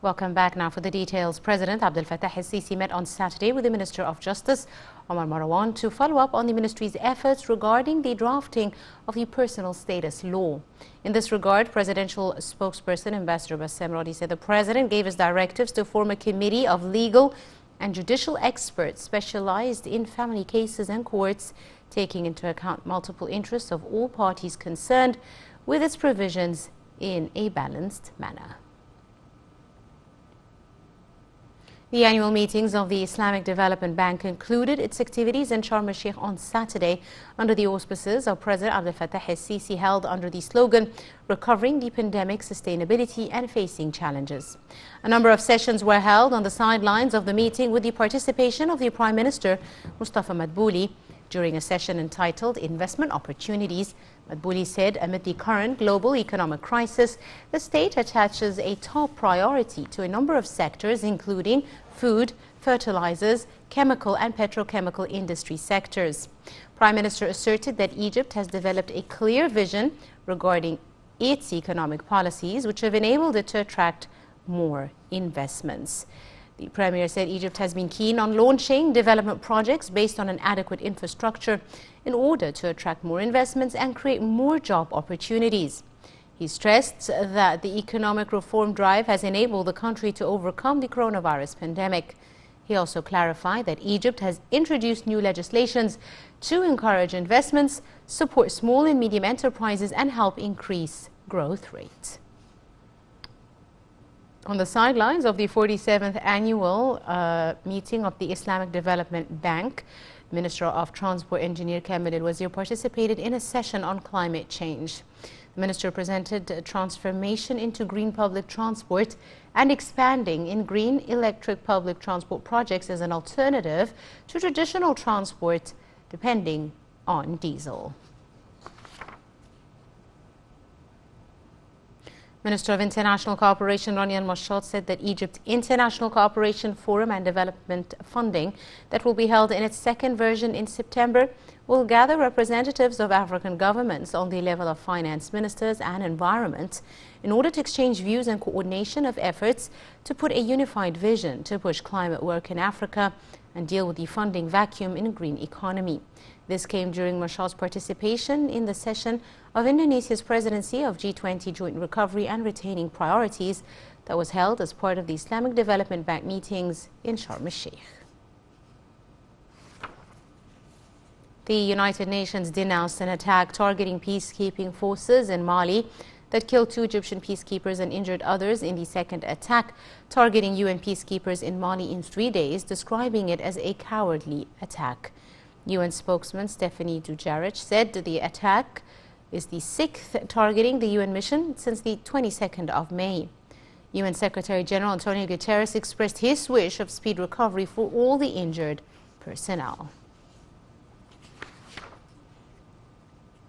Welcome back now for the details. President Abdel Fattah el-Sisi met on Saturday with the Minister of Justice, Omar Marwan, to follow up on the ministry's efforts regarding the drafting of the personal status law. In this regard, presidential spokesperson Ambassador Bassem Rodi said the president gave his directives to form a committee of legal and judicial experts specialized in family cases and courts, taking into account multiple interests of all parties concerned with its provisions in a balanced manner. The annual meetings of the Islamic Development Bank concluded its activities in Sharm el-Sheikh on Saturday under the auspices of President Abdel Fattah el-Sisi, held under the slogan "Recovering the Pandemic, Sustainability and Facing Challenges." A number of sessions were held on the sidelines of the meeting with the participation of the Prime Minister Mustafa Madbouli. During a session entitled Investment Opportunities, Madbouli said amid the current global economic crisis, the state attaches a top priority to a number of sectors, including food, fertilizers, chemical and petrochemical industry sectors. Prime Minister asserted that Egypt has developed a clear vision regarding its economic policies, which have enabled it to attract more investments. The Premier said Egypt has been keen on launching development projects based on an adequate infrastructure in order to attract more investments and create more job opportunities. He stressed that the economic reform drive has enabled the country to overcome the coronavirus pandemic. He also clarified that Egypt has introduced new legislations to encourage investments, support small and medium enterprises, and help increase growth rates. On the sidelines of the 47th annual meeting of the Islamic Development Bank, Minister of Transport Engineer Kamil al-Wazir participated in a session on climate change. The minister presented transformation into green public transport and expanding in green electric public transport projects as an alternative to traditional transport depending on diesel. Minister of International Cooperation Rania al-Mashad said that Egypt's International Cooperation Forum and Development Funding, that will be held in its second version in September, will gather representatives of African governments on the level of finance ministers and environment in order to exchange views and coordination of efforts to put a unified vision to push climate work in Africa and deal with the funding vacuum in a green economy. This came during Mashad's participation in the session of Indonesia's presidency of G20 Joint Recovery and Retaining Priorities that was held as part of the Islamic Development Bank meetings in Sharm el-Sheikh. The United Nations denounced an attack targeting peacekeeping forces in Mali that killed 2 Egyptian peacekeepers and injured others in the second attack targeting UN peacekeepers in Mali in 3 days, describing it as a cowardly attack. UN spokesman Stephanie Dujarric said the attack is the 6th targeting the UN mission since the 22nd of May. UN Secretary General Antonio Guterres expressed his wish of speed recovery for all the injured personnel.